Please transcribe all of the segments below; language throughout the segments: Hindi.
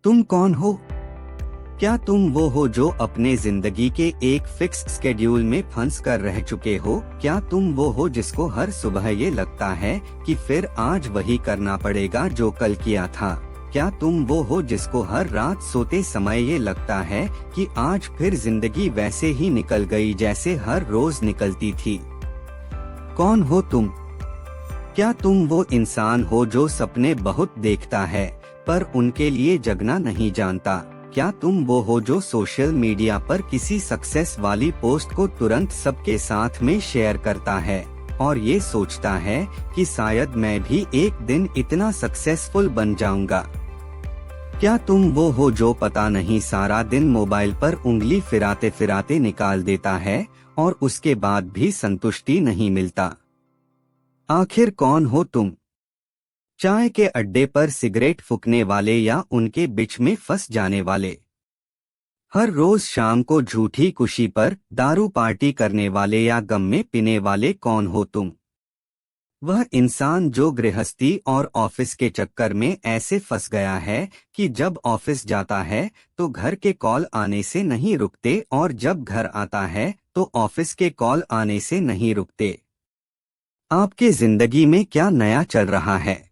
तुम कौन हो? क्या तुम वो हो जो अपने जिंदगी के एक फिक्स स्केड्यूल में फंस कर रह चुके हो? क्या तुम वो हो जिसको हर सुबह ये लगता है कि फिर आज वही करना पड़ेगा जो कल किया था? क्या तुम वो हो जिसको हर रात सोते समय ये लगता है कि आज फिर जिंदगी वैसे ही निकल गई जैसे हर रोज निकलती थी? कौन हो तुम? क्या तुम वो इंसान हो जो सपने बहुत देखता है पर उनके लिए जगना नहीं जानता? क्या तुम वो हो जो सोशल मीडिया पर किसी सक्सेस वाली पोस्ट को तुरंत सबके साथ में शेयर करता है और ये सोचता है कि शायद मैं भी एक दिन इतना सक्सेसफुल बन जाऊंगा? क्या तुम वो हो जो पता नहीं सारा दिन मोबाइल पर उंगली फिराते फिराते निकाल देता है और उसके बाद भी संतुष्टि नहीं मिलता? आखिर कौन हो तुम? चाय के अड्डे पर सिगरेट फूकने वाले या उनके बीच में फंस जाने वाले? हर रोज शाम को झूठी खुशी पर दारू पार्टी करने वाले या गम में पीने वाले? कौन हो तुम? वह इंसान जो गृहस्थी और ऑफिस के चक्कर में ऐसे फंस गया है कि जब ऑफिस जाता है तो घर के कॉल आने से नहीं रुकते और जब घर आता है तो ऑफिस के कॉल आने से नहीं रुकते? आपके जिंदगी में क्या नया चल रहा है?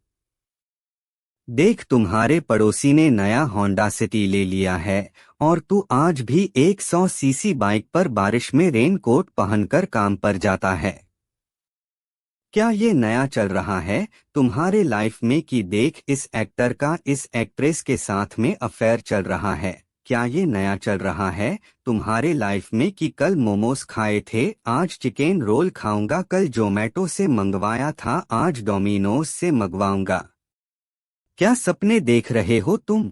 देख, तुम्हारे पड़ोसी ने नया होंडा सिटी ले लिया है और तू आज भी 100 सीसी बाइक पर बारिश में रेनकोट पहनकर काम पर जाता है। क्या ये नया चल रहा है तुम्हारे लाइफ में कि देख, इस एक्टर का इस एक्ट्रेस के साथ में अफेयर चल रहा है? क्या ये नया चल रहा है तुम्हारे लाइफ में कि कल मोमोज खाए थे, आज चिकन रोल खाऊंगा, कल जोमेटो से मंगवाया था, आज डोमिनोज से मंगवाऊंगा? क्या सपने देख रहे हो तुम?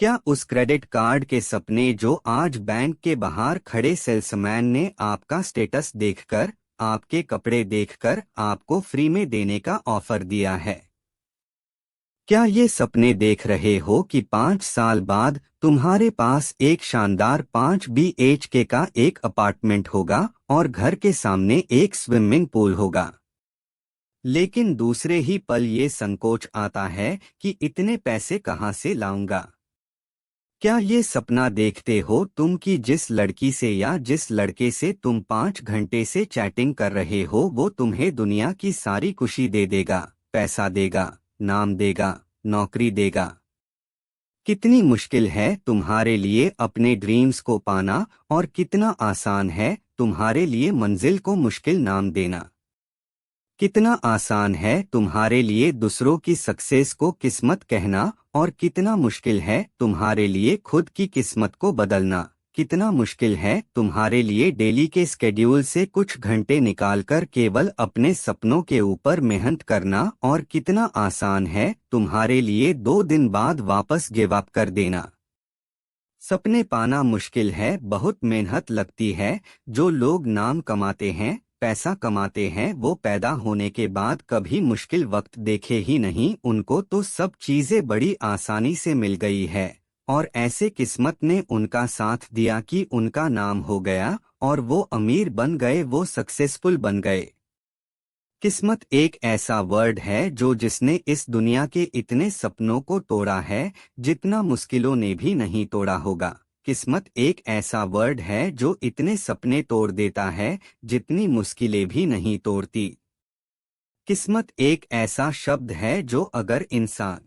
क्या उस क्रेडिट कार्ड के सपने जो आज बैंक के बाहर खड़े सेल्समैन ने आपका स्टेटस देखकर, आपके कपड़े देखकर आपको फ्री में देने का ऑफर दिया है? क्या ये सपने देख रहे हो कि 5 साल बाद तुम्हारे पास एक शानदार 5 BHK का एक अपार्टमेंट होगा और घर के सामने एक स्विमिंग पूल होगा? लेकिन दूसरे ही पल ये संकोच आता है कि इतने पैसे कहाँ से लाऊंगा? क्या ये सपना देखते हो तुम कि जिस लड़की से या जिस लड़के से तुम 5 घंटे से चैटिंग कर रहे हो वो तुम्हें दुनिया की सारी खुशी दे देगा, पैसा देगा, नाम देगा, नौकरी देगा? कितनी मुश्किल है तुम्हारे लिए अपने ड्रीम्स को पाना और कितना आसान है तुम्हारे लिए मंजिल को मुश्किल नाम देना? कितना आसान है तुम्हारे लिए दूसरों की सक्सेस को किस्मत कहना और कितना मुश्किल है तुम्हारे लिए खुद की किस्मत को बदलना? कितना मुश्किल है तुम्हारे लिए डेली के स्केड्यूल से कुछ घंटे निकालकर केवल अपने सपनों के ऊपर मेहनत करना और कितना आसान है तुम्हारे लिए 2 दिन बाद वापस गिव अप कर देना? सपने पाना मुश्किल है, बहुत मेहनत लगती है। जो लोग नाम कमाते हैं, पैसा कमाते हैं, वो पैदा होने के बाद कभी मुश्किल वक्त देखे ही नहीं। उनको तो सब चीजें बड़ी आसानी से मिल गई है और ऐसे किस्मत ने उनका साथ दिया कि उनका नाम हो गया और वो अमीर बन गए, वो सक्सेसफुल बन गए। किस्मत एक ऐसा वर्ड है जो जिसने इस दुनिया के इतने सपनों को तोड़ा है जितना मुश्किलों ने भी नहीं तोड़ा होगा। किस्मत एक ऐसा वर्ड है जो इतने सपने तोड़ देता है जितनी मुश्किलें भी नहीं तोड़ती। किस्मत एक ऐसा शब्द है जो अगर इंसान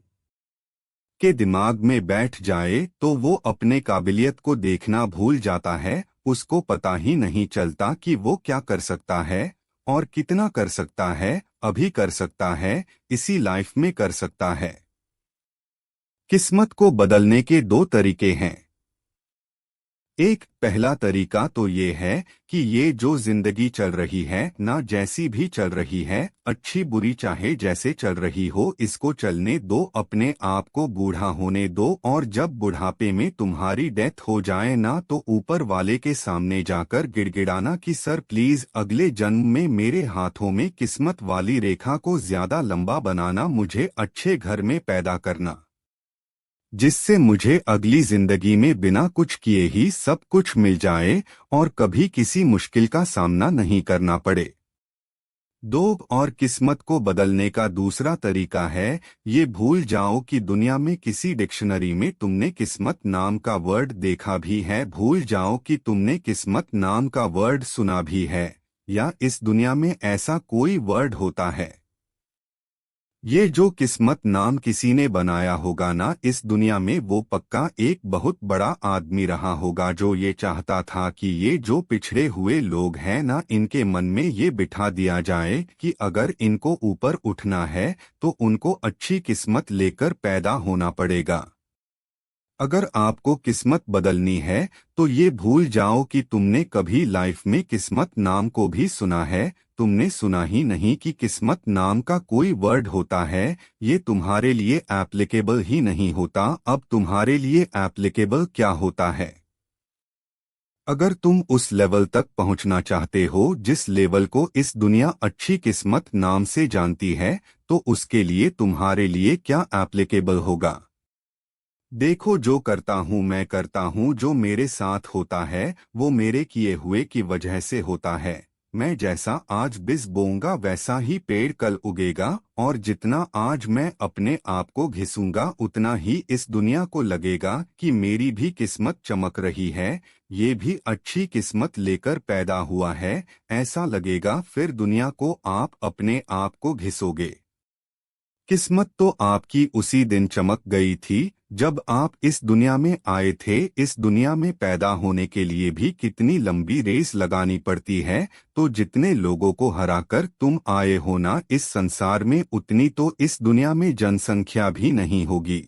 के दिमाग में बैठ जाए तो वो अपने काबिलियत को देखना भूल जाता है। उसको पता ही नहीं चलता कि वो क्या कर सकता है और कितना कर सकता है, अभी कर सकता है, इसी लाइफ में कर सकता है। किस्मत को बदलने के 2 तरीके हैं। एक पहला तरीका तो ये है कि ये जो जिंदगी चल रही है ना, जैसी भी चल रही है, अच्छी बुरी चाहे जैसे चल रही हो, इसको चलने दो, अपने आप को बूढ़ा होने दो और जब बुढ़ापे में तुम्हारी डेथ हो जाए ना तो ऊपर वाले के सामने जाकर गिड़गिड़ाना कि सर प्लीज अगले जन्म में मेरे हाथों में किस्मत वाली रेखा को ज्यादा लंबा बनाना, मुझे अच्छे घर में पैदा करना, जिससे मुझे अगली जिंदगी में बिना कुछ किए ही सब कुछ मिल जाए और कभी किसी मुश्किल का सामना नहीं करना पड़े। दो और किस्मत को बदलने का दूसरा तरीका है, ये भूल जाओ कि दुनिया में किसी डिक्शनरी में तुमने किस्मत नाम का वर्ड देखा भी है। भूल जाओ कि तुमने किस्मत नाम का वर्ड सुना भी है, या इस दुनिया में ऐसा कोई वर्ड होता है। ये जो किस्मत नाम किसी ने बनाया होगा ना, इस दुनिया में वो पक्का एक बहुत बड़ा आदमी रहा होगा जो ये चाहता था कि ये जो पिछड़े हुए लोग हैं ना, इनके मन में ये बिठा दिया जाए कि अगर इनको ऊपर उठना है तो उनको अच्छी किस्मत लेकर पैदा होना पड़ेगा। अगर आपको किस्मत बदलनी है तो ये भूल जाओ कि तुमने कभी लाइफ में किस्मत नाम को भी सुना है। तुमने सुना ही नहीं कि किस्मत नाम का कोई वर्ड होता है। ये तुम्हारे लिए एप्लीकेबल ही नहीं होता। अब तुम्हारे लिए एप्लीकेबल क्या होता है? अगर तुम उस लेवल तक पहुंचना चाहते हो जिस लेवल को इस दुनिया अच्छी किस्मत नाम से जानती है, तो उसके लिए तुम्हारे लिए क्या एप्लीकेबल होगा? देखो, जो करता हूँ मैं करता हूँ, जो मेरे साथ होता है वो मेरे किए हुए की वजह से होता है। मैं जैसा आज बीज बोऊंगा वैसा ही पेड़ कल उगेगा, और जितना आज मैं अपने आप को घिसूंगा उतना ही इस दुनिया को लगेगा कि मेरी भी किस्मत चमक रही है, ये भी अच्छी किस्मत लेकर पैदा हुआ है। ऐसा लगेगा, फिर दुनिया को आप अपने आप को घिसोगे। किस्मत तो आपकी उसी दिन चमक गई थी जब आप इस दुनिया में आए थे। इस दुनिया में पैदा होने के लिए भी कितनी लंबी रेस लगानी पड़ती है, तो जितने लोगों को हराकर तुम आए हो ना इस संसार में, उतनी तो इस दुनिया में जनसंख्या भी नहीं होगी।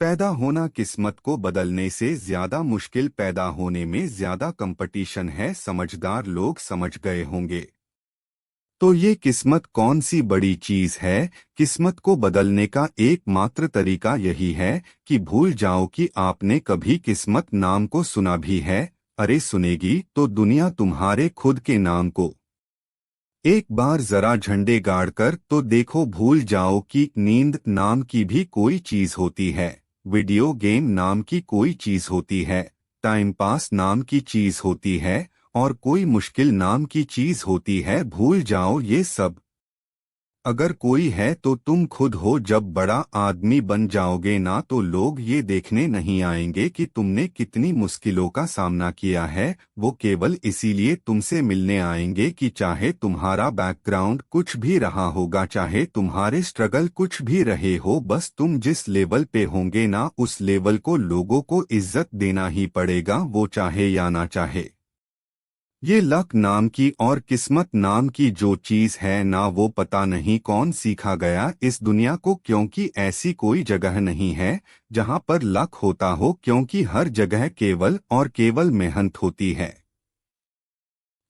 पैदा होना किस्मत को बदलने से ज्यादा मुश्किल, पैदा होने में ज्यादा कंपटीशन है। समझदार लोग समझ गए होंगे। तो ये किस्मत कौन सी बड़ी चीज है? किस्मत को बदलने का एकमात्र तरीका यही है कि भूल जाओ कि आपने कभी किस्मत नाम को सुना भी है। अरे सुनेगी तो दुनिया तुम्हारे खुद के नाम को। एक बार जरा झंडे गाड़कर तो देखो। भूल जाओ कि नींद नाम की भी कोई चीज होती है, वीडियो गेम नाम की कोई चीज होती है, टाइम पास नाम की चीज होती है, और कोई मुश्किल नाम की चीज होती है। भूल जाओ ये सब। अगर कोई है तो तुम खुद हो। जब बड़ा आदमी बन जाओगे ना, तो लोग ये देखने नहीं आएंगे कि तुमने कितनी मुश्किलों का सामना किया है। वो केवल इसीलिए तुमसे मिलने आएंगे कि चाहे तुम्हारा बैकग्राउंड कुछ भी रहा होगा, चाहे तुम्हारे स्ट्रगल कुछ भी रहे हो, बस तुम जिस लेवल पे होंगे ना, उस लेवल को लोगों को इज्जत देना ही पड़ेगा, वो चाहे या ना चाहे। ये लक नाम की और किस्मत नाम की जो चीज है ना, वो पता नहीं कौन सीखा गया इस दुनिया को, क्योंकि ऐसी कोई जगह नहीं है जहां पर लक होता हो, क्योंकि हर जगह केवल और केवल मेहनत होती है।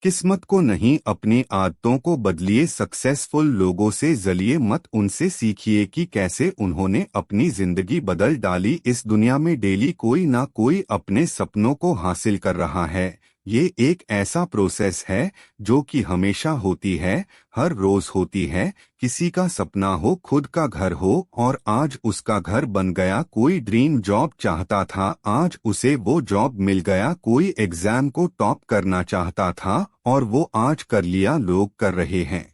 किस्मत को नहीं, अपनी आदतों को बदलिए। सक्सेसफुल लोगों से जलिए मत, उनसे सीखिए कि कैसे उन्होंने अपनी जिंदगी बदल डाली। इस दुनिया में डेली कोई ना कोई अपने सपनों को हासिल कर रहा है। ये एक ऐसा प्रोसेस है जो कि हमेशा होती है, हर रोज होती है। किसी का सपना हो खुद का घर हो, और आज उसका घर बन गया। कोई ड्रीम जॉब चाहता था, आज उसे वो जॉब मिल गया। कोई एग्जाम को टॉप करना चाहता था और वो आज कर लिया, लोग कर रहे हैं।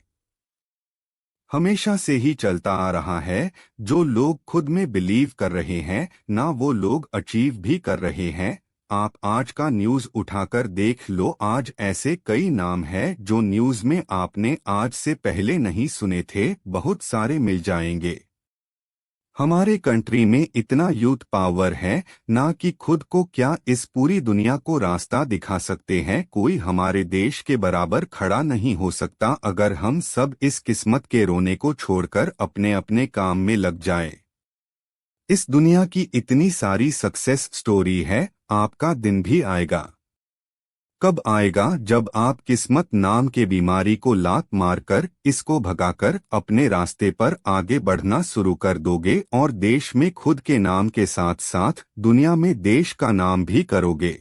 हमेशा से ही चलता आ रहा है। जो लोग खुद में बिलीव कर रहे हैं ना, वो लोग अचीव भी कर रहे हैं। आप आज का न्यूज़ उठाकर देख लो, आज ऐसे कई नाम हैं जो न्यूज़ में आपने आज से पहले नहीं सुने थे, बहुत सारे मिल जाएंगे। हमारे कंट्री में इतना यूथ पावर है ना कि खुद को क्या इस पूरी दुनिया को रास्ता दिखा सकते हैं। कोई हमारे देश के बराबर खड़ा नहीं हो सकता अगर हम सब इस किस्मत के रोने को छोड़कर अपने अपने काम में लग जाए। इस दुनिया की इतनी सारी सक्सेस स्टोरी है, आपका दिन भी आएगा। कब आएगा? जब आप किस्मत नाम के बीमारी को लात मारकर, इसको भगाकर अपने रास्ते पर आगे बढ़ना शुरू कर दोगे, और देश में खुद के नाम के साथ साथ दुनिया में देश का नाम भी करोगे।